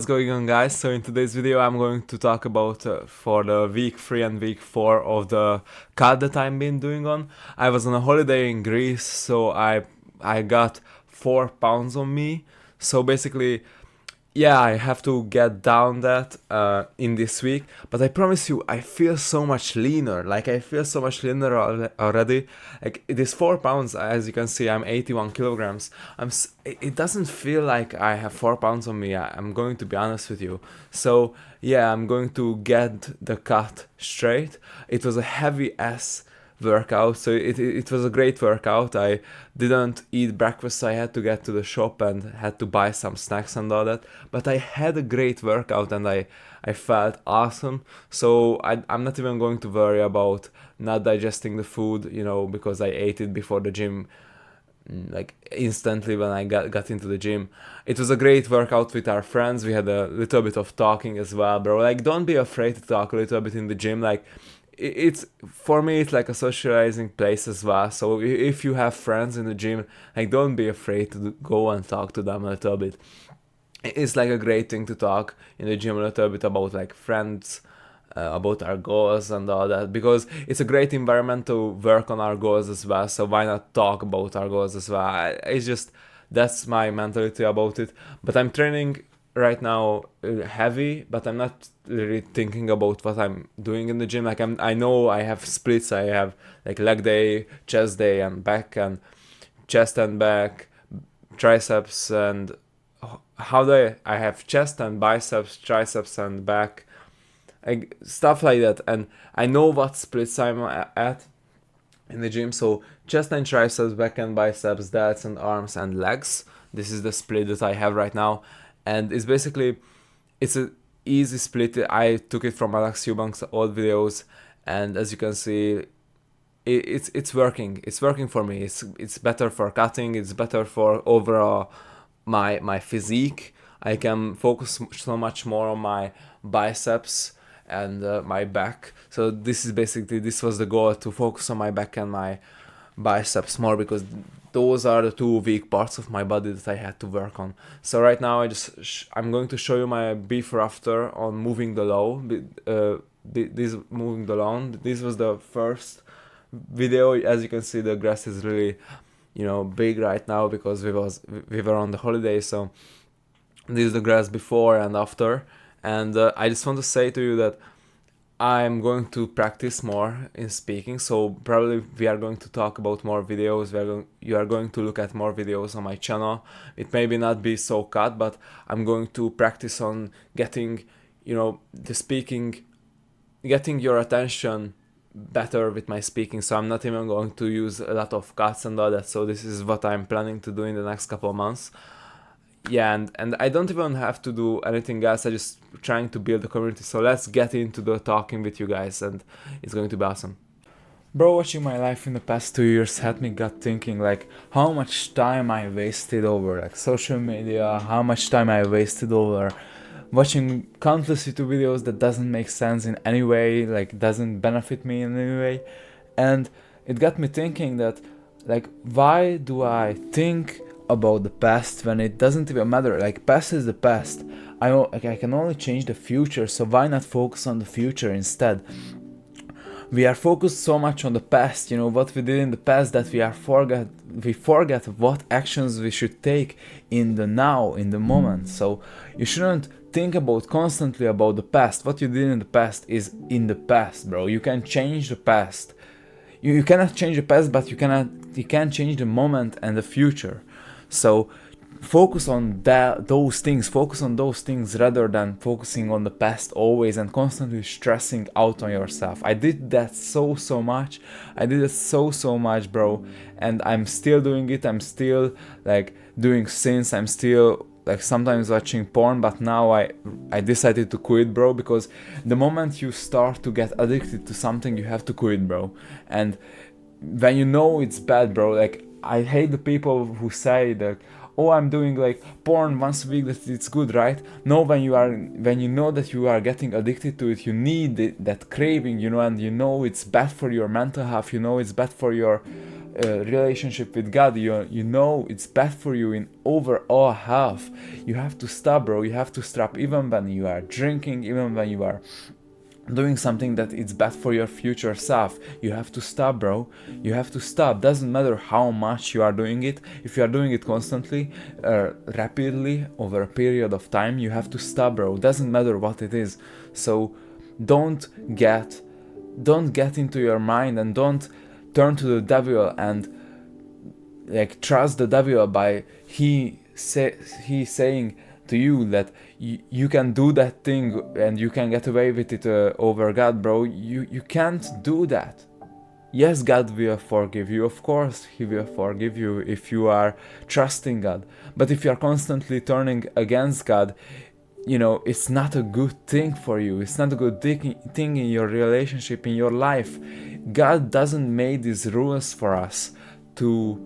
going on, guys? So in today's video I'm going to talk about for the week 3 and week 4 of the cut that I've been doing on. I was on a holiday in Greece, so I got 4 pounds on me. So basically, yeah, I have to get down that in this week, but I promise you, I feel so much leaner. Like, I feel so much leaner already. Like, it is 4 pounds, as you can see, I'm 81 kilograms. It doesn't feel like I have 4 pounds on me, I'm going to be honest with you. So, yeah, I'm going to get the cut straight. It was a heavy ass workout, so it was a great workout. I didn't eat breakfast, so I had to get to the shop and had to buy some snacks and all that, but I had a great workout and I felt awesome. So I'm not even going to worry about not digesting the food, you know, because I ate it before the gym, like instantly when I got into the gym. It was a great workout with our friends. We had a little bit of talking as well, bro. Like, don't be afraid to talk a little bit in the gym. Like, it's for me, it's like a socializing place as well. So if you have friends in the gym, like, don't be afraid to go and talk to them a little bit. It's like a great thing to talk in the gym a little bit about, like, friends, about our goals and all that, because it's a great environment to work on our goals as well. So why not talk about our goals as well? It's just, that's my mentality about it. But I'm training right now heavy, but I'm not really thinking about what I'm doing in the gym. Like, I know I have splits. I have like leg day, chest day, and back, and chest and back, triceps, and how do I have chest and biceps, triceps and back, like stuff like that. And I know what splits I'm at in the gym. So chest and triceps, back and biceps, delts and arms and legs. This is the split that I have right now, and it's basically, it's a easy split. I took it from Alex Eubank's old videos, and as you can see, it's working. It's working for me. It's better for cutting. It's better for overall my physique. I can focus so much more on my biceps and my back. So this was the goal, to focus on my back and my biceps more, because those are the two weak parts of my body that I had to work on. So right now I'm going to show you my before after on moving the low. This moving the lawn. This was the first video. As you can see, the grass is really, you know, big right now because we were on the holiday. So this is the grass before and after. And I just want to say to you that I'm going to practice more in speaking, so probably we are going to talk about more videos. You are going to look at more videos on my channel. It maybe not be so cut, but I'm going to practice on getting, you know, the speaking, getting your attention better with my speaking. So I'm not even going to use a lot of cuts and all that. So this is what I'm planning to do in the next couple of months. Yeah, and I don't even have to do anything else. I just trying to build a community. So let's get into the talking with you guys, and it's going to be awesome. Bro, watching my life in the past 2 years had me got thinking, like, how much time I wasted over like social media, how much time I wasted over watching countless YouTube videos that doesn't make sense in any way, like doesn't benefit me in any way. And it got me thinking that, like, why do I think about the past when it doesn't even matter? Like, past is the past. I can only change the future, so why not focus on the future instead? We are focused so much on the past, you know, what we did in the past, that we forget what actions we should take in the now, in the moment. So you shouldn't think about constantly about the past. What you did in the past is in the past, bro. You can change the past. You cannot change the past, but you can change the moment and the future. So focus on those things rather than focusing on the past always and constantly stressing out on yourself. I did that so much. I did it so much, bro, and I'm still doing it. I'm still like doing sins. I'm still like sometimes watching porn, but now I decided to quit, bro, because the moment you start to get addicted to something, you have to quit, bro. And when you know it's bad, bro, like, I hate the people who say that, oh, I'm doing like porn once a week, that it's good, right? No, when you know that you are getting addicted to it, you need that craving, you know, and you know it's bad for your mental health, you know it's bad for your relationship with God, you know it's bad for you in overall health. You have to stop, bro. You have to stop, even when you are drinking, even when you are doing something that it's bad for your future self. You have to stop, bro. You have to stop. Doesn't matter how much you are doing it. If you are doing it constantly, rapidly, over a period of time, you have to stop, bro. Doesn't matter what it is. So don't get into your mind, and don't turn to the devil and like trust the devil by he saying to you that you can do that thing and you can get away with it over God, bro. You can't do that. Yes, God will forgive you. Of course, He will forgive you if you are trusting God. But if you are constantly turning against God, it's not a good thing for you. It's not a good thing in your relationship, in your life. God doesn't make these rules for us to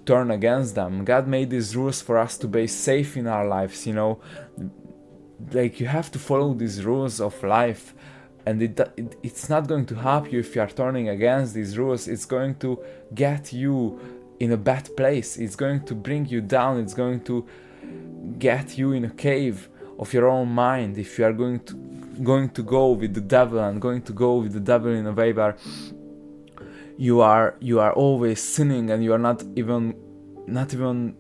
turn against them. God made these rules for us to be safe in our lives, Like, you have to follow these rules of life, and it's not going to help you if you are turning against these rules. It's going to get you in a bad place. It's going to bring you down. It's going to get you in a cave of your own mind if you are going to go with the devil, and going to go with the devil in a way where you are always sinning, and you are not even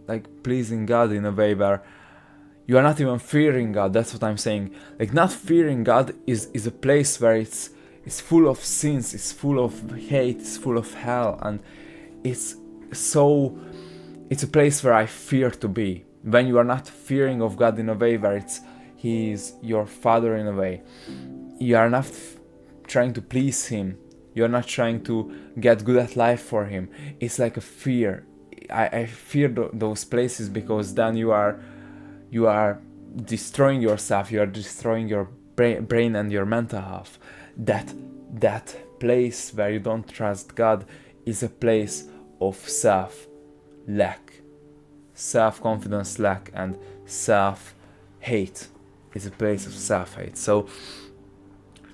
like pleasing God in a way where you are not even fearing God. That's what I'm saying. Like, not fearing God is a place where it's full of sins, it's full of hate, it's full of hell, and it's a place where I fear to be. When you are not fearing of God in a way where He is your Father in a way, you are not trying to please Him. You are not trying to get good at life for Him. It's like a fear. I fear those places, because then you are destroying yourself. You are destroying your brain and your mental health. That place where you don't trust God is a place of self-confidence lack, and self-hate. Is a place of self-hate. So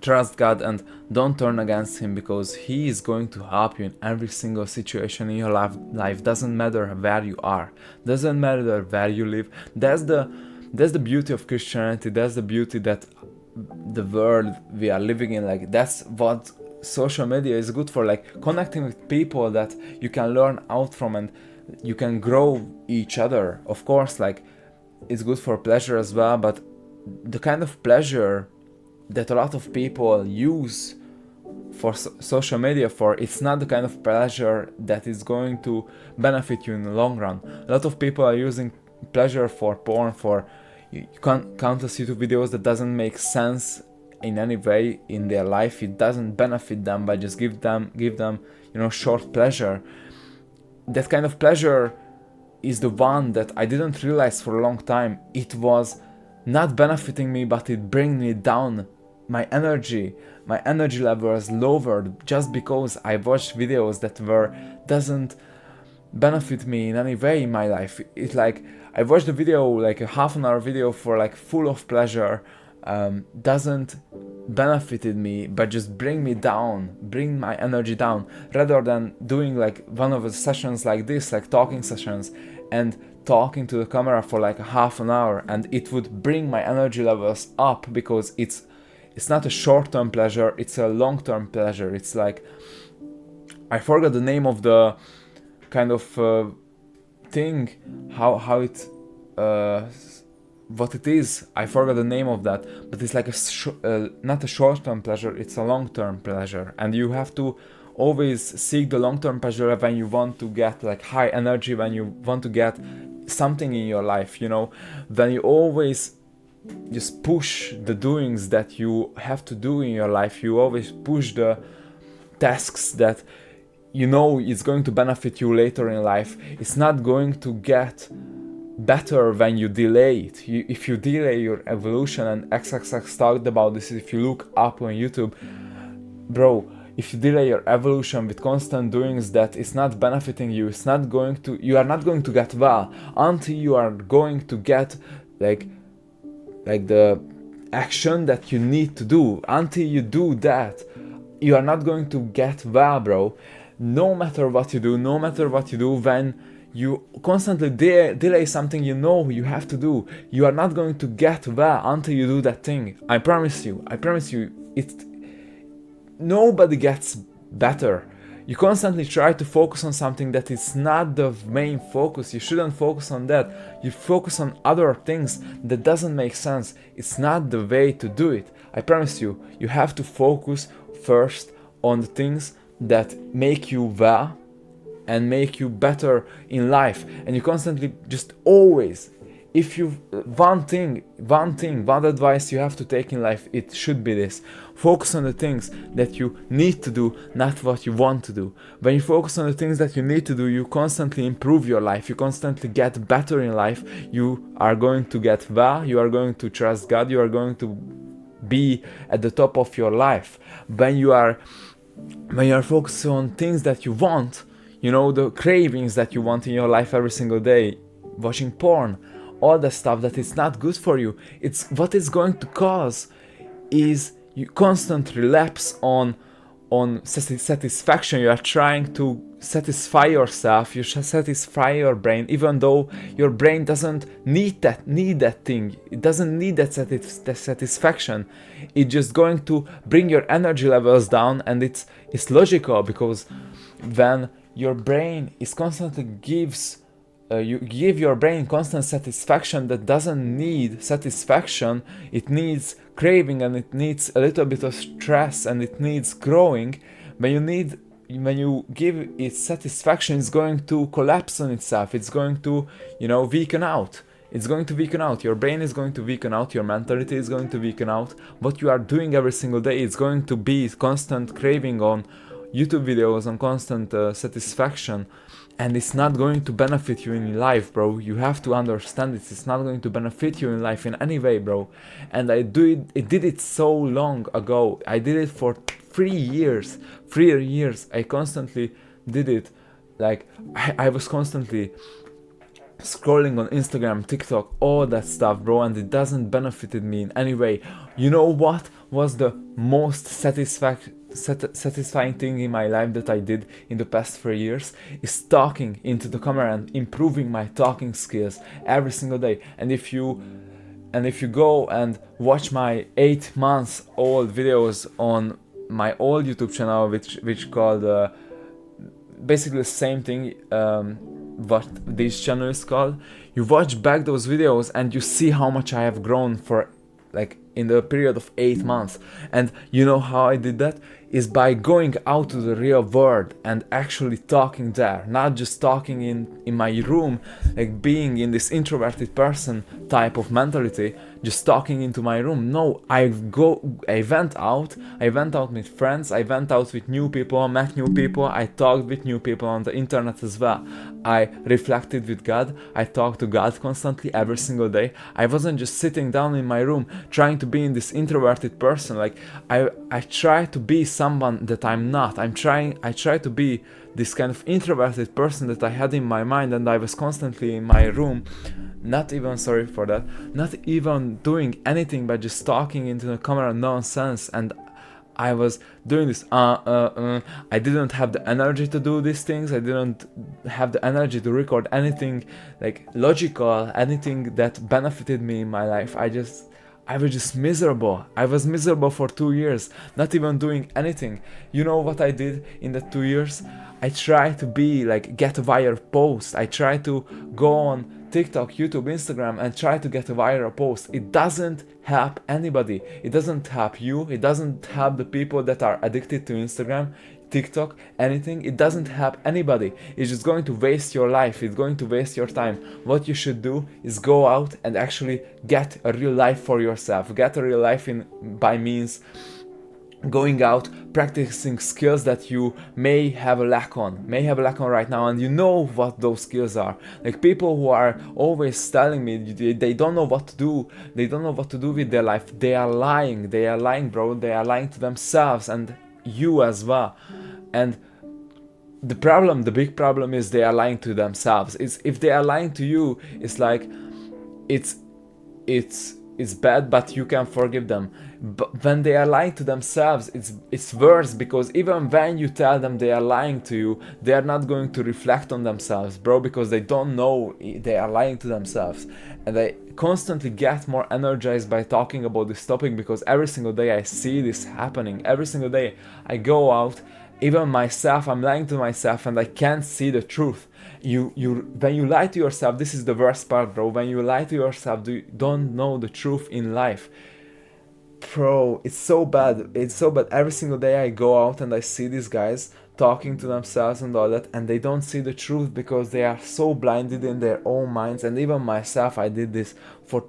trust God and don't turn against Him, because He is going to help you in every single situation in your life. Doesn't matter where you are, doesn't matter where you live. That's the beauty of Christianity. That's the beauty that the world we are living in, like, that's what social media is good for, like connecting with people that you can learn out from, and you can grow each other. Of course, like, it's good for pleasure as well, but the kind of pleasure that a lot of people use for social media for, it's not the kind of pleasure that is going to benefit you in the long run. A lot of people are using pleasure for porn, for countless YouTube videos that doesn't make sense in any way in their life. It doesn't benefit them, but just give them short pleasure. That kind of pleasure is the one that I didn't realize for a long time. It was not benefiting me, but it bring me down. My energy level was lowered just because I watched videos that doesn't benefit me in any way in my life. It's like I watched a video, like a half an hour video, for like full of pleasure, doesn't benefited me, but just bring my energy down, rather than doing like one of the sessions like this, like talking sessions, and talking to the camera for like a half an hour, and it would bring my energy levels up, because it's not a short-term pleasure, it's a long-term pleasure. It's like, I forgot the name of the kind of thing, how it what it is. I forgot the name of that, but it's like not a short-term pleasure, it's a long-term pleasure, and you have to always seek the long-term pleasure when you want to get like high energy, when you want to get something in your life, when you always just push the doings that you have to do in your life. You always push the tasks that it's going to benefit you later in life. It's not going to get better when you delay it. If you delay your evolution, and XXX talked about this, if you look up on YouTube, bro, if you delay your evolution with constant doings that is not benefiting you, you are not going to get well until you are going to get like the action that you need to do. Until you do that, you are not going to get well, bro. no matter what you do, when you constantly delay something you know you have to do, you are not going to get well until you do that thing. I promise you, it's nobody gets better. You constantly try to focus on something that is not the main focus. You shouldn't focus on that. You focus on other things that doesn't make sense. It's not the way to do it. I promise you, you have to focus first on the things that make you well and make you better in life. And you constantly just always, if you one advice you have to take in life, it should be this: focus on the things that you need to do, not what you want to do. When you focus on the things that you need to do, you constantly improve your life, you constantly get better in life, you are going to get well, you are going to trust God, you are going to be at the top of your life. When you are focused on things that you want, the cravings that you want in your life every single day, watching porn, all the stuff that is not good for you, it's what it's going to cause is you constant relapse on satisfaction. You are trying to satisfy yourself, you satisfy your brain, even though your brain doesn't need that thing. It doesn't need that satisfaction. It's just going to bring your energy levels down, and it's logical, because when your brain is constantly you give your brain constant satisfaction that doesn't need satisfaction, it needs craving, and it needs a little bit of stress, and it needs growing. When you give it satisfaction, it's going to collapse on itself. It's going to, weaken out. It's going to weaken out. Your brain is going to weaken out. Your mentality is going to weaken out. What you are doing every single day is going to be constant craving on YouTube videos, on constant satisfaction, and it's not going to benefit you in life, bro. You have to understand it. It's not going to benefit you in life in any way, bro. And I did it so long ago. I did it for 3 years. 3 years. I constantly did it. Like, I was constantly scrolling on Instagram, TikTok, all that stuff, bro, and it doesn't benefited me in any way. You know what was the most satisfying thing in my life that I did in the past 3 years? Is talking into the camera and improving my talking skills every single day. And if you go and watch my 8 months old videos on my old YouTube channel, which called basically the same thing, what this channel is called, you watch back those videos and you see how much I have grown for, like, in the period of 8 months. And you know how I did that? Is by going out to the real world and actually talking there, not just talking in my room, like being in this introverted person type of mentality, just talking into my room. No, I went out with friends, I went out with new people, met new people, I talked with new people on the internet as well. I reflected with God, I talked to God constantly every single day. I wasn't just sitting down in my room trying to be in this introverted person. Like, I try to be someone that I'm not. I try to be this kind of introverted person that I had in my mind, and I was constantly in my room, not even doing anything but just talking into the camera nonsense. And I was doing this I didn't have the energy to do these things. I didn't have the energy to record anything like logical, anything that benefited me in my life. I was just miserable. I was miserable for 2 years, not even doing anything. You know what I did in the 2 years? I tried to get a viral post. I tried to go on TikTok, YouTube, Instagram and try to get a viral post. It doesn't help anybody. It doesn't help you. It doesn't help the people that are addicted to Instagram, TikTok, anything. It doesn't help anybody. It's just going to waste your life. It's going to waste your time. What you should do is go out and actually get a real life for yourself. Get a real life by means going out, practicing skills that you may have a lack on right now, and you know what those skills are. Like, people who are always telling me they don't know what to do, with their life, they are lying, bro. They are lying to themselves and you as well. And the big problem is they are lying to themselves. If they are lying to you, it's like it's is bad, but you can forgive them. But when they are lying to themselves, it's worse, because even when you tell them they are lying to you, they are not going to reflect on themselves, bro, because they don't know they are lying to themselves. And I constantly get more energized by talking about this topic, because every single day I see this happening. Every single day I go out, even myself, I'm lying to myself, and I can't see the truth. When you lie to yourself, this is the worst part, bro. When you lie to yourself, you don't know the truth in life. Bro, it's so bad. It's so bad. Every single day I go out and I see these guys talking to themselves and all that, and they don't see the truth because they are so blinded in their own minds. And even myself, I did this for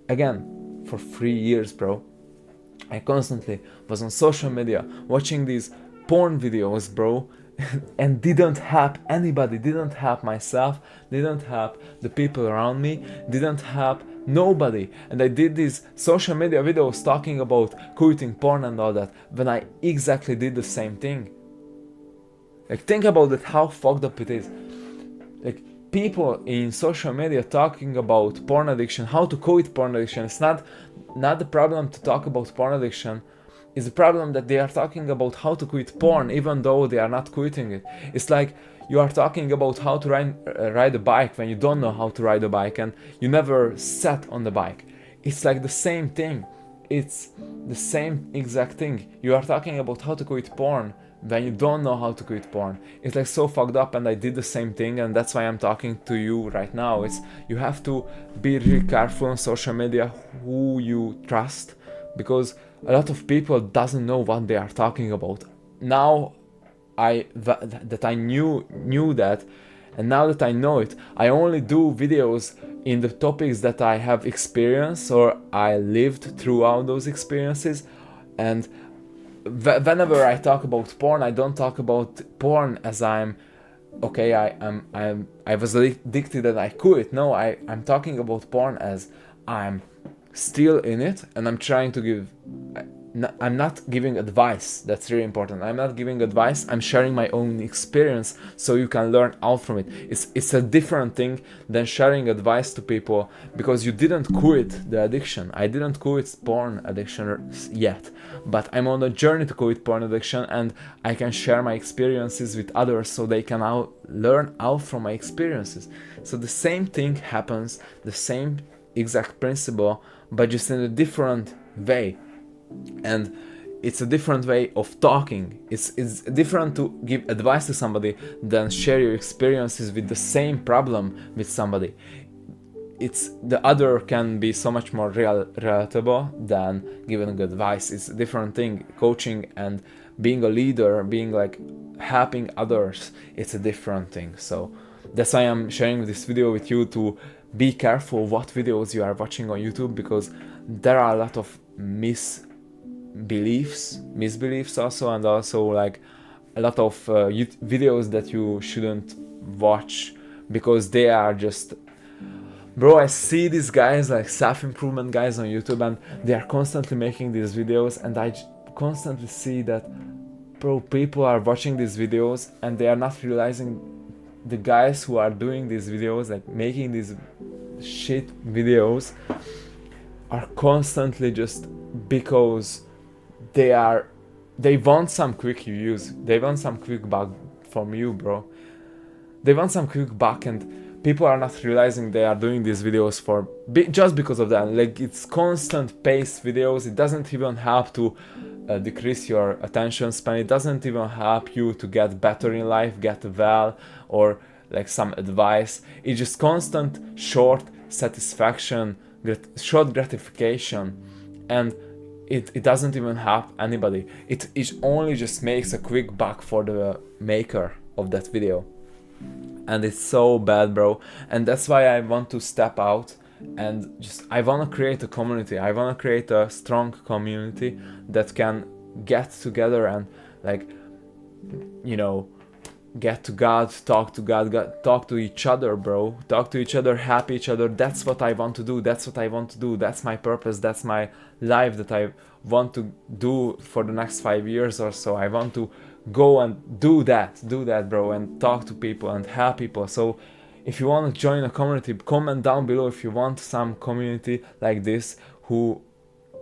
3 years, bro. I constantly was on social media watching these porn videos, bro, and didn't help anybody, didn't help myself, didn't help the people around me, didn't help nobody. And I did these social media videos talking about quitting porn and all that, when I exactly did the same thing. Like, think about it, how fucked up it is. Like, people in social media talking about porn addiction, how to quit porn addiction. It's not the problem to talk about porn addiction. It's the problem that they are talking about how to quit porn, even though they are not quitting it. It's like you are talking about how to ride a bike when you don't know how to ride a bike and you never sat on the bike. It's like the same thing. It's the same exact thing. You are talking about how to quit porn when you don't know how to quit porn. It's like so fucked up, and I did the same thing, and that's why I'm talking to you right now. It's, you have to be really careful on social media who you trust, because a lot of people doesn't know what they are talking about. Now that I knew that, and now that I know it, I only do videos in the topics that I have experienced or I lived throughout those experiences. And whenever I talk about porn, I don't talk about porn as I was addicted and I quit. No, I'm talking about porn as I'm still in it, and I'm trying to give. I'm not giving advice. That's really important. I'm not giving advice. I'm sharing my own experience so you can learn out from it. It's a different thing than sharing advice to people, because you didn't quit the addiction. I didn't quit porn addiction yet, but I'm on a journey to quit porn addiction, and I can share my experiences with others so they can learn out from my experiences. So the same thing happens, the same exact principle, but just in a different way. And it's a different way of talking. It's different to give advice to somebody than share your experiences with the same problem with somebody. It's the other can be so much more relatable than giving advice. It's a different thing. Coaching and being a leader, being like helping others, it's a different thing. So that's why I'm sharing this video with you, to be careful what videos you are watching on YouTube, because there are a lot of misbeliefs also, and also like a lot of videos that you shouldn't watch, because they are just, bro, I see these guys like self-improvement guys on YouTube, and they are constantly making these videos, and I constantly see that, bro, people are watching these videos and they are not realizing the guys who are doing these videos, like making these shit videos, are constantly just because they want some quick views, they want some quick buck from you, bro. They want some quick buck, and people are not realizing they are doing these videos for just because of that. Like, it's constant paced videos. It doesn't even help to decrease your attention span. It doesn't even help you to get better in life, get well, or like some advice. It's just constant short satisfaction, short gratification, and it doesn't even help anybody. It only just makes a quick buck for the maker of that video. And it's so bad, bro. And that's why I want to step out, and just I want to create a community. I want to create a strong community that can get together and, like, you know, get to God, talk to each other, bro. Talk to each other, help each other. That's what I want to do. That's what I want to do. That's my purpose. That's my life that I want to do for the next 5 years or so. I want to go and do that, bro, and talk to people and help people. So if you want to join a community, comment down below if you want some community like this who,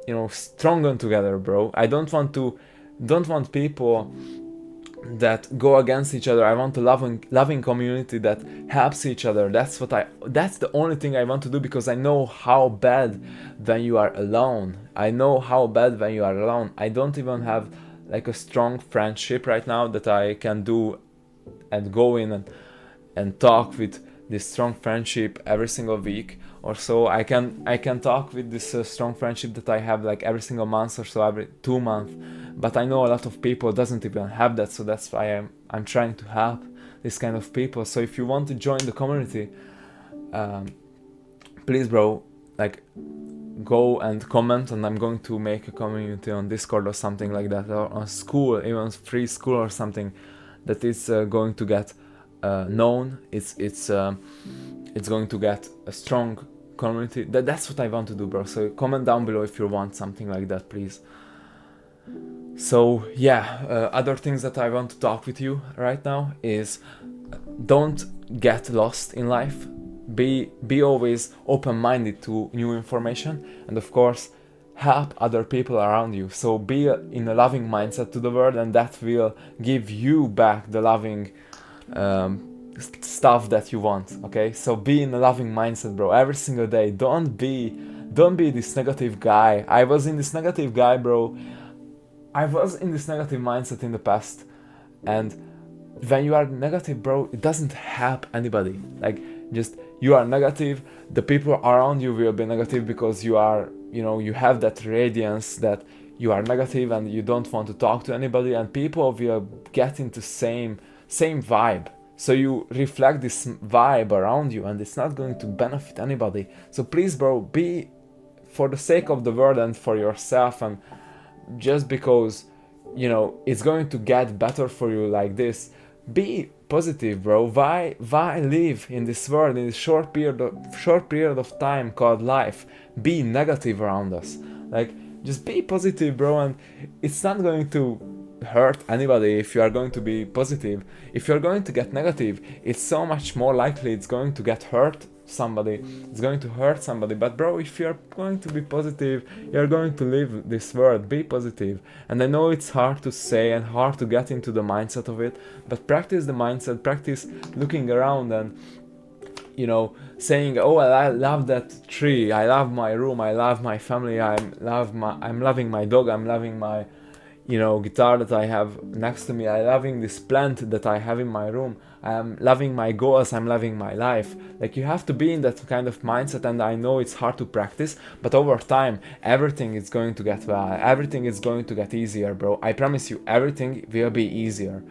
you know, stronger together, bro. I don't want people that go against each other. I want a loving community that helps each other. That's the only thing I want to do, because I know how bad when you are alone. I know how bad when you are alone. I don't even have like a strong friendship right now that I can do and go in and talk with this strong friendship every single week or so. I can talk with this strong friendship that I have like every single month or so, every 2 months. But I know a lot of people doesn't even have that, so that's why I'm trying to help this kind of people. So if you want to join the community, please, bro, like, go and comment, and I'm going to make a community on Discord or something like that, or on school, even free school or something that is going to get known. It's going to get a strong community. That's what I want to do, bro. So comment down below if you want something like that, please. So yeah, other things that I want to talk with you right now is, don't get lost in life. Be always open-minded to new information, and of course help other people around you. So be in a loving mindset to the world, and that will give you back the loving stuff that you want. Okay, so be in a loving mindset, bro, every single day. Don't be this negative guy. I was in this negative guy, bro. I was in this negative mindset in the past, and when you are negative, bro, it doesn't help anybody. Like, just, you are negative, the people around you will be negative, because you are, you know, you have that radiance that you are negative and you don't want to talk to anybody, and people will get into same vibe. So you reflect this vibe around you, and it's not going to benefit anybody. So please, bro, be, for the sake of the world and for yourself, and just because, you know, it's going to get better for you like this, be positive, bro. Why live in this world, in this short period of time called life, be negative around us? Like, just be positive, bro, and it's not going to hurt anybody if you are going to be positive. If you're going to get negative, it's so much more likely it's going to get hurt somebody. It's going to hurt somebody. But bro, if you're going to be positive, you're going to live this world. Be positive. And I know it's hard to say and hard to get into the mindset of it, but practice the mindset, practice looking around and, you know, saying, oh, I love that tree, I love my room, I love my family, I'm loving my dog, I'm loving my, you know, guitar that I have next to me, I'm loving this plant that I have in my room, I'm loving my goals, I'm loving my life. Like, you have to be in that kind of mindset, and I know it's hard to practice, but over time everything is going to get well, everything is going to get easier, bro. I promise you, everything will be easier.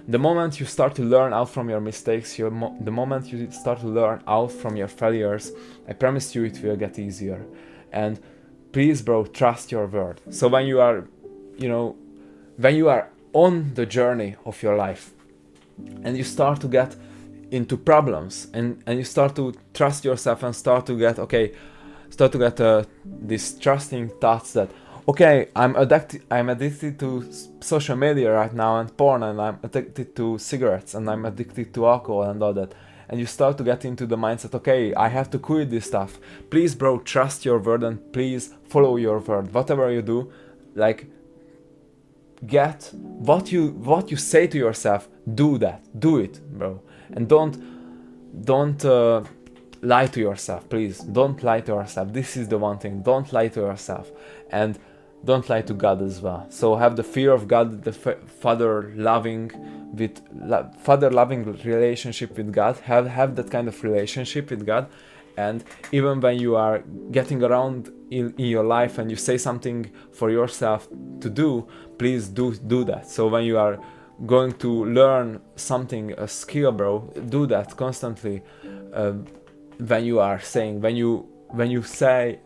The moment you start to learn out from your mistakes, the moment you start to learn out from your failures, I promise you it will get easier. And please, bro, trust your word. So when you are, you know, when you are on the journey of your life and you start to get into problems, and you start to trust yourself and start to get these trusting thoughts that, okay, I'm addicted to social media right now and porn, and I'm addicted to cigarettes, and I'm addicted to alcohol and all that. And you start to get into the mindset, okay, I have to quit this stuff. Please, bro, trust your word, and please follow your word. Whatever you do, like, get what you say to yourself, do it, bro. And don't lie to yourself. Please don't lie to yourself. This is the one thing. Don't lie to yourself, and don't lie to God as well. So have the fear of God, the father loving relationship with God. Have that kind of relationship with God. And even when you are getting around in your life and you say something for yourself to do, please do that. So when you are going to learn something, a skill, bro, do that constantly. When you say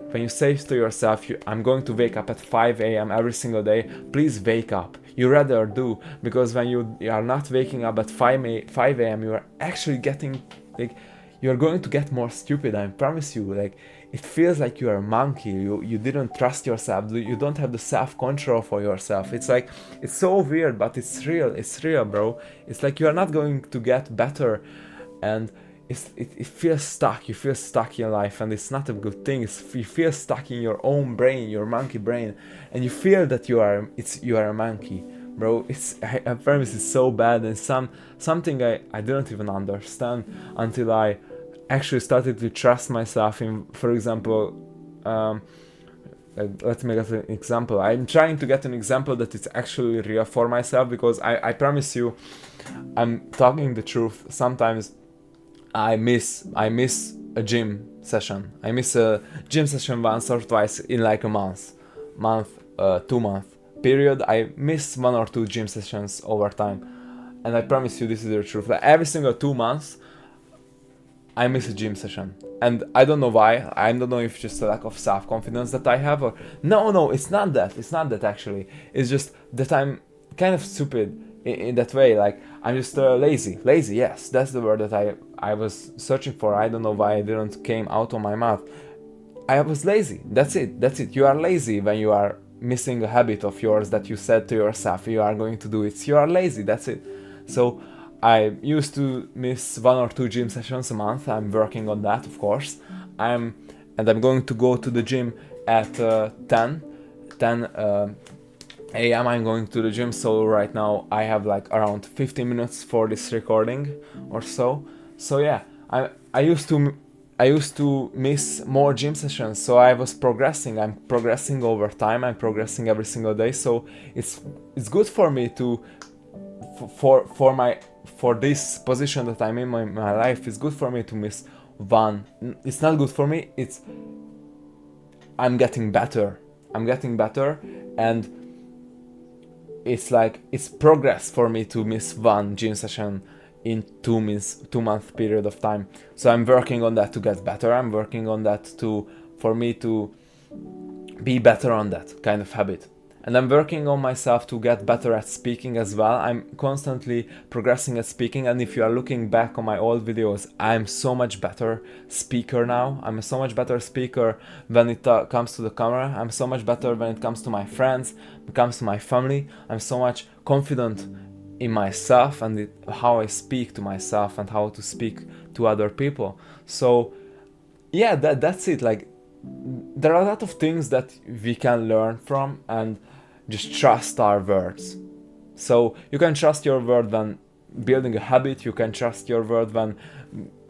to yourself, I'm going to wake up at 5 a.m. every single day, please wake up. You rather do, because when you are not waking up at 5 a.m., you are actually getting, like, you're going to get more stupid, I promise you. Like, it feels like you are a monkey, you didn't trust yourself, you don't have the self-control for yourself. It's like, it's so weird, but it's real, bro. It's like you are not going to get better, and it feels stuck. You feel stuck in life, and it's not a good thing. You feel stuck in your own brain, your monkey brain, and you feel that you are a monkey, bro. I promise it's so bad, and something I didn't even understand until I actually started to trust myself in, for example, let me get an example. I'm trying to get an example that is actually real for myself, because I promise you, I'm talking the truth. Sometimes I miss a gym session. I miss a gym session once or twice in like a month, 2 month period. I miss 1 or 2 gym sessions over time, and I promise you this is the truth. Like every single 2 months, I miss a gym session, and I don't know why. I don't know if it's just a lack of self-confidence that I have, or no, it's not that. It's not that actually. It's just that I'm kind of stupid in that way. Like I'm just lazy. Lazy, yes, that's the word that I was searching for. I don't know why it didn't came out of my mouth. I was lazy. That's it. You are lazy when you are missing a habit of yours that you said to yourself you are going to do it. You are lazy. That's it. So I used to miss 1 or 2 gym sessions a month. I'm working on that, of course. I'm going to go to the gym at 10 a.m. I'm going to the gym. So right now I have like around 15 minutes for this recording or so. So yeah, I used to miss more gym sessions. So I was progressing. I'm progressing over time. I'm progressing every single day. So it's good for me to for this position that I'm in my life. It's good for me to miss one. It's not good for me. I'm getting better. And it's like it's progress for me to miss one gym session in 2 month period of time. So I'm working on that to get better. I'm working on that for me to be better on that kind of habit. And I'm working on myself to get better at speaking as well. I'm constantly progressing at speaking, and if you are looking back on my old videos, I'm so much better speaker now. I'm a so much better speaker when it comes to the camera. I'm so much better when it comes to my friends, when it comes to my family. I'm so much confident in myself and how I speak to myself and how to speak to other people. So yeah, that's it. Like there are a lot of things that we can learn from, and just trust our words. So you can trust your word when building a habit. You can trust your word when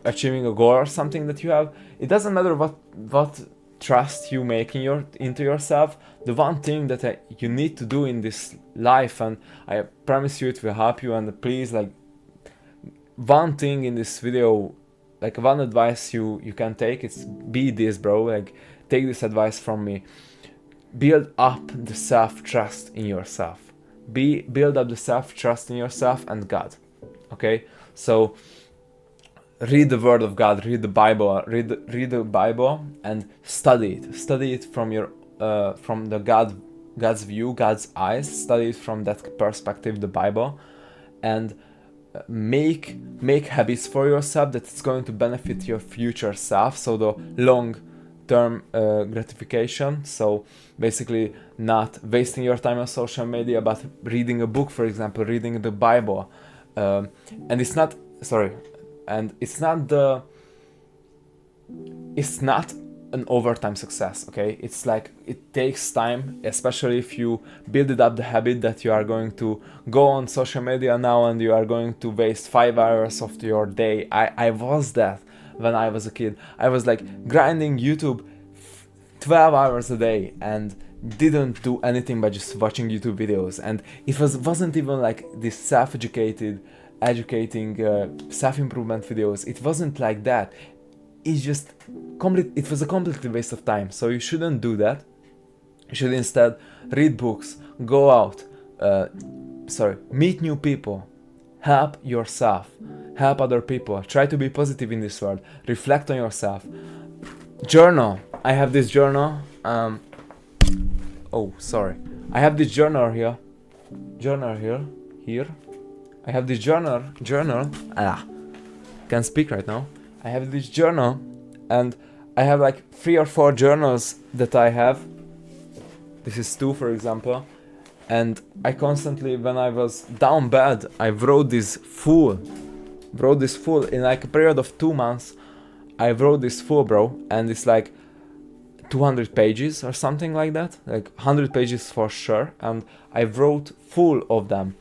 achieving a goal or something that you have. It doesn't matter what trust you make into yourself. The one thing that you need to do in this life, and I promise you it will help you, and please, like, one thing in this video, like one advice you can take, it's be this, bro. Like take this advice from me. Build up the self-trust in yourself. Build up the self-trust in yourself and God. Okay? So read the word of God, read the Bible, read the Bible and study it. Study it from your from the God's view, God's eyes. Study it from that perspective, the Bible, and make habits for yourself that it's going to benefit your future self. So the long term gratification. So basically not wasting your time on social media, but reading a book, for example, reading the Bible. And it's not an overtime success. Okay, it's like it takes time, especially if you build it up the habit that you are going to go on social media now and you are going to waste 5 hours of your day. I was that when I was a kid. I was like grinding YouTube 12 hours a day and didn't do anything but just watching YouTube videos. And it wasn't even like this self-educating self-improvement videos. It wasn't like that. It was a completely waste of time. So you shouldn't do that. You should instead read books, go out, meet new people, help yourself, help other people, try to be positive in this world, reflect on yourself, journal. I have this journal. I have this journal here. I have this journal. Can't speak right now. I have this journal, and I have like 3 or 4 journals that I have. This is 2, for example. And I constantly, when I was down bad, I wrote this full wrote this full in like a period of 2 months. I wrote this full, bro, and it's like 200 pages or something like that, like 100 pages for sure, and I wrote full of them.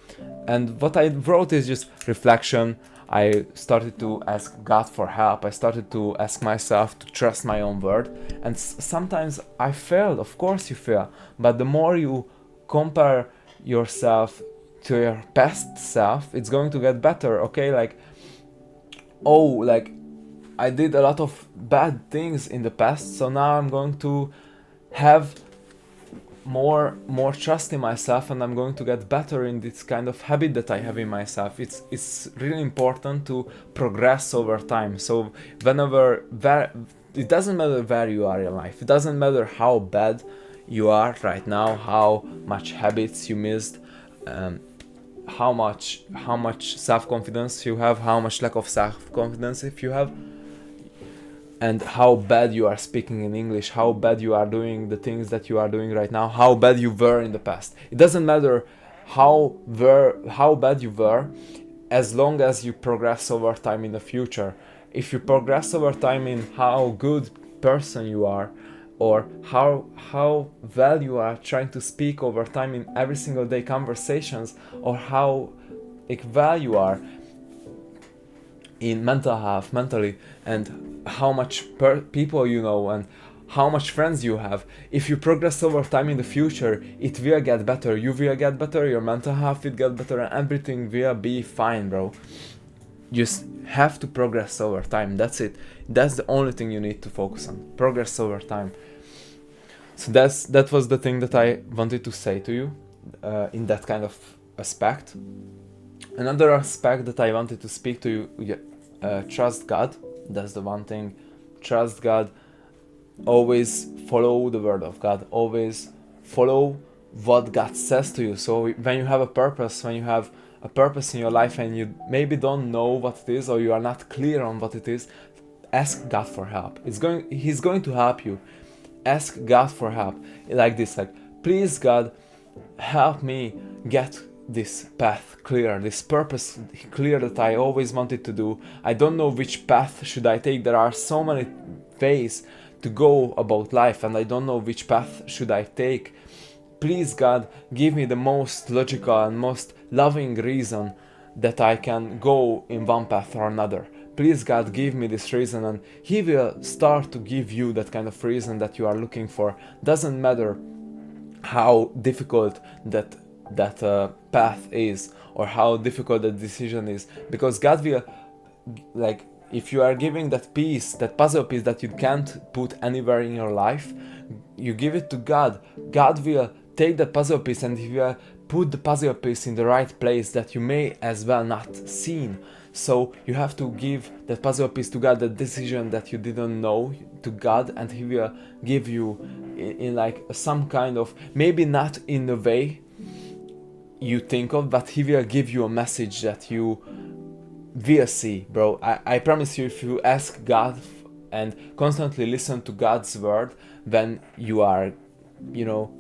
And what I wrote is just reflection. I started to ask God for help. I started to ask myself to trust my own word. And sometimes I failed, of course you fail, but the more you compare yourself to your past self, it's going to get better, okay? Like, oh, like I did a lot of bad things in the past, so now I'm going to have more trust in myself, and I'm going to get better in this kind of habit that I have in myself. It's really important to progress over time. So it doesn't matter where you are in life. It doesn't matter how bad you are right now, how much habits you missed, how much self-confidence you have, how much lack of self-confidence if you have, and how bad you are speaking in English, how bad you are doing the things that you are doing right now, how bad you were in the past. It doesn't matter how bad you were, as long as you progress over time in the future. If you progress over time in how good person you are, or how well you are trying to speak over time in every single day conversations, or how well you are in mental health, mentally, and how much people you know, and how much friends you have. If you progress over time in the future, it will get better. You will get better, your mental health will get better, and everything will be fine, bro. You just have to progress over time. That's it. That's the only thing you need to focus on. Progress over time. So that was the thing that I wanted to say to you in that kind of aspect. Another aspect that I wanted to speak to you, trust God. That's the one thing. Trust God. Always follow the word of God. Always follow what God says to you. So when you have a purpose, in your life and you maybe don't know what it is, or you are not clear on what it is, ask God for help. He's going to help you. Ask God for help. Like this, like, please God, help me get this path clear, this purpose clear that I always wanted to do. I don't know which path should I take. There are so many ways to go about life, and I don't know which path should I take. Please God, give me the most logical and most loving reason that I can go in one path or another. Please God, give me this reason, and He will start to give you that kind of reason that you are looking for. Doesn't matter how difficult that path is, or how difficult that decision is, because God will, like, if you are giving that piece, that puzzle piece that you can't put anywhere in your life, you give it to God. God will take the puzzle piece and He will put the puzzle piece in the right place that you may as well not seen. So you have to give that puzzle piece to God, the decision that you didn't know, to God, and He will give you in like some kind of, maybe not in the way you think of, but He will give you a message that you will see, bro. I promise you, if you ask God and constantly listen to God's word when you are,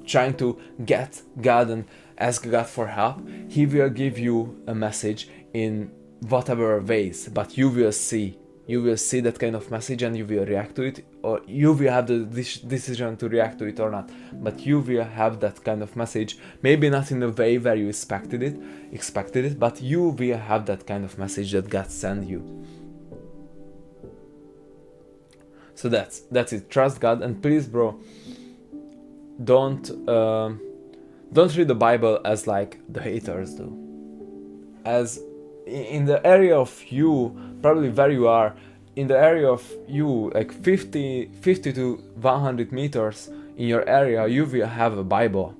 trying to get God and ask God for help, He will give you a message in whatever ways, but you will see that kind of message, and you will react to it, or you will have the decision to react to it or not, but you will have that kind of message, maybe not in the way where you expected it, but you will have that kind of message that God sent you. So that's it. Trust God, and please, bro, don't read the Bible as like the haters do. As in the area of you, probably where you are, in the area of you, like 50 to 100 meters in your area, you will have a Bible.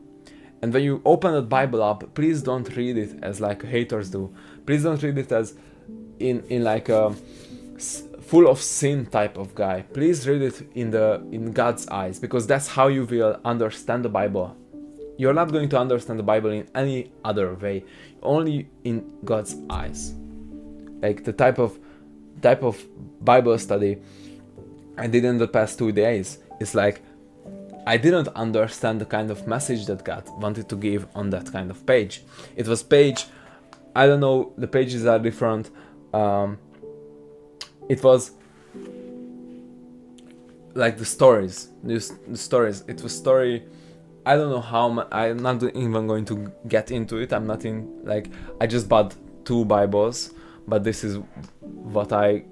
And when you open that Bible up, please don't read it as like haters do. Please don't read it as in like a full of sin type of guy. Please read it in God's eyes, because that's how you will understand the Bible. You're not going to understand the Bible in any other way, only in God's eyes. Like the type of Bible study I did in the past 2 days is like, I didn't understand the kind of message that God wanted to give on that kind of page. It was page, I don't know, the pages are different, um, it was like the stories, the stories. It was story. I don't know how I'm not even going to get into it. I'm not in, like, I just bought 2 Bibles, but this is what I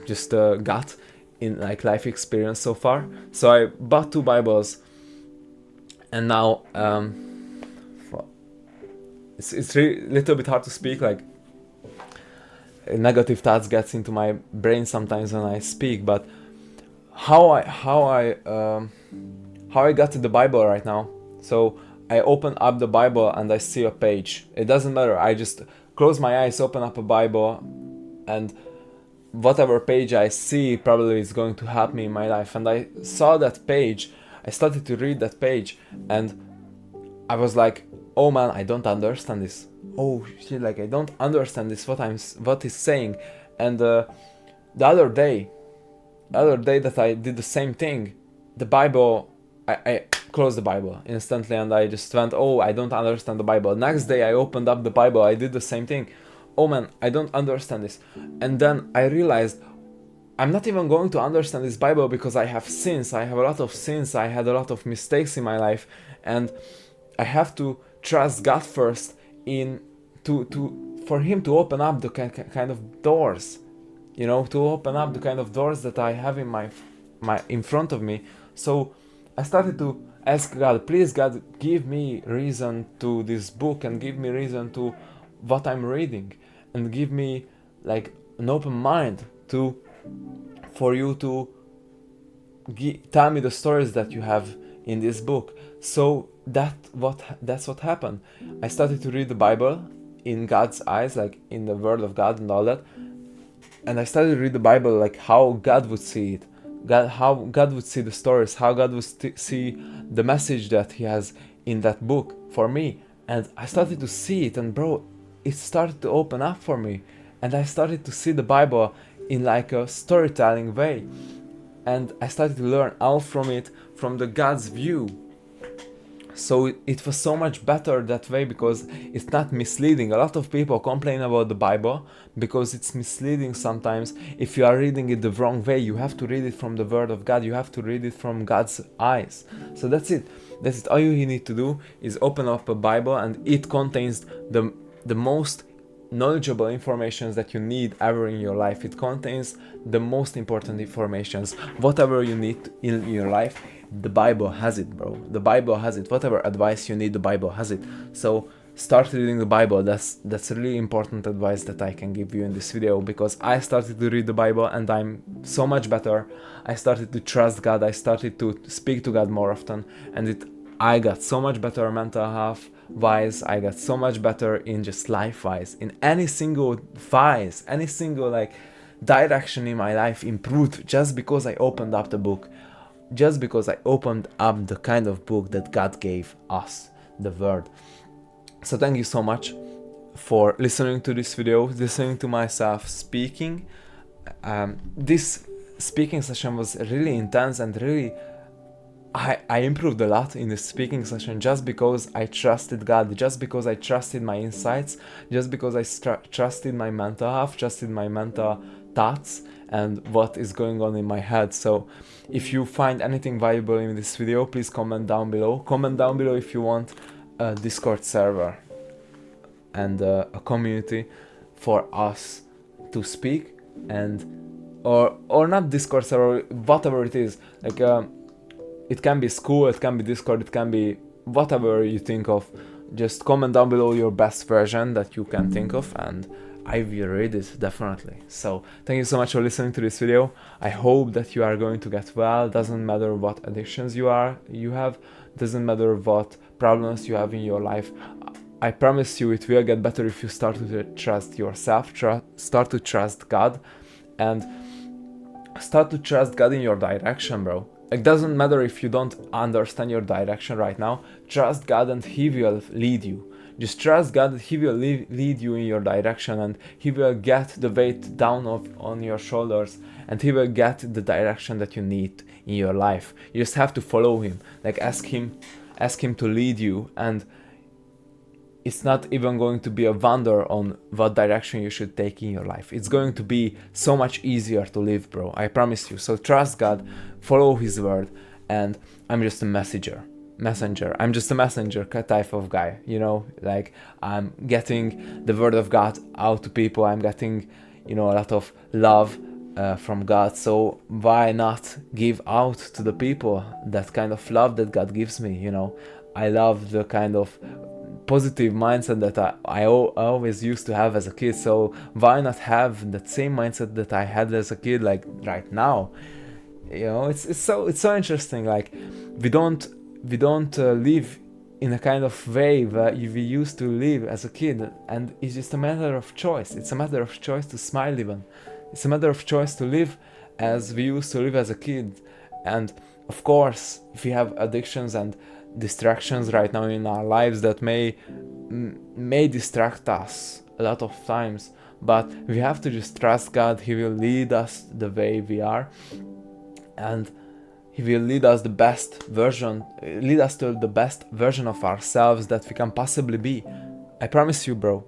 just got in like life experience so far. So I bought 2 Bibles, and now it's really little bit hard to speak. Like, negative thoughts gets into my brain sometimes when I speak. But how I got to the Bible right now. So I open up the Bible and I see a page. It doesn't matter. I just close my eyes, open up a Bible, and whatever page I see probably is going to help me in my life. And I saw that page. I started to read that page, and I was like, oh man, I don't understand this. Oh shit, like I don't understand this. What is saying. And the other day that I did the same thing, the Bible, I closed the Bible instantly, and I just went, oh, I don't understand the Bible. Next day I opened up the Bible, I did the same thing. Oh man, I don't understand this. And then I realized I'm not even going to understand this Bible because I have sins. I have a lot of sins. I had a lot of mistakes in my life, and I have to trust God first for Him to open up the kind of doors, to open up the kind of doors that I have in front of me. So I started to ask God, please God, give me reason to this book, and give me reason to what I'm reading, and give me like an open mind for you to tell me the stories that you have in this book. So that's what happened. I started to read the Bible in God's eyes, like in the Word of God and all that. And I started to read the Bible like how God would see it, how God would see the stories, how God would see the message that He has in that book for me. And I started to see it, and bro, it started to open up for me. And I started to see the Bible in like a storytelling way. And I started to learn all from it, from the God's view. So it was so much better that way, because it's not misleading. A lot of people complain about the Bible because it's misleading sometimes. If you are reading it the wrong way, you have to read it from the Word of God. You have to read it from God's eyes. So that's it. All you need to do is open up a Bible, and it contains the most knowledgeable information that you need ever in your life. It contains the most important informations. Whatever you need in your life, the Bible has it, bro. The Bible has it. Whatever advice you need, the Bible has it. So start reading the Bible. That's really important advice that I can give you in this video, because I started to read the Bible and I'm so much better. I started to trust God. I started to speak to God more often, and I got so much better mental health wise. I got so much better in just life wise, in any single wise, any single like direction in my life improved just because I opened up the book, just because I opened up the kind of book that God gave us, the Word. So thank you so much for listening to this video, listening to myself speaking. This speaking session was really intense, and really I improved a lot in this speaking session, just because I trusted God, just because I trusted my insights, just because I trusted my mental health, trusted my mental thoughts and what is going on in my head. So if you find anything valuable in this video, please comment down below. Comment down below if you want a Discord server and a community for us to speak, and or not Discord server, whatever it is, like it can be school, it can be Discord, it can be whatever you think of. Just comment down below your best version that you can think of, and I will read it definitely. So thank you so much for listening to this video. I hope that you are going to get well. Doesn't matter what addictions you have, doesn't matter what problems you have in your life. I promise you it will get better if you start to trust yourself, start to trust God, and start to trust God in your direction, bro. It doesn't matter if you don't understand your direction right now. Trust God and He will lead you. Just trust God that He will lead you in your direction, and He will get the weight down on your shoulders, and He will get the direction that you need in your life. You just have to follow Him, like ask Him to lead you, and it's not even going to be a wonder on what direction you should take in your life. It's going to be so much easier to live, bro. I promise you. So trust God, follow His word, and I'm just a messenger. I'm just a messenger type of guy, you know, like I'm getting the word of God out to people. I'm getting, you know, a lot of love from God. So why not give out to the people that kind of love that God gives me, you know? I love the kind of positive mindset that I always used to have as a kid. So why not have that same mindset that I had as a kid, like right now? You know, it's so interesting. Like we don't live in a kind of way that we used to live as a kid, and it's just a matter of choice. It's a matter of choice to smile even. It's a matter of choice to live as we used to live as a kid. And of course, if we have addictions and distractions right now in our lives that may distract us a lot of times, but we have to just trust God. He will lead us the way we are, and He will lead us lead us to the best version of ourselves that we can possibly be. I promise you, bro.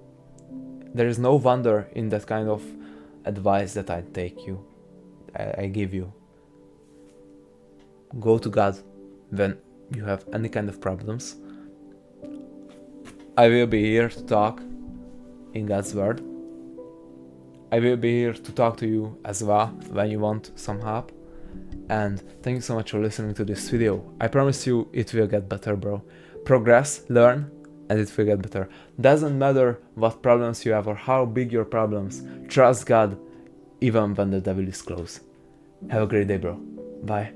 There is no wonder in that kind of advice that I give you. Go to God when you have any kind of problems. I will be here to talk in God's word. I will be here to talk to you as well when you want some help. And thank you so much for listening to this video. I promise you it will get better, bro. Progress, learn, and it will get better. Doesn't matter what problems you have or how big your problems. Trust God even when the devil is close. Have a great day, bro. Bye.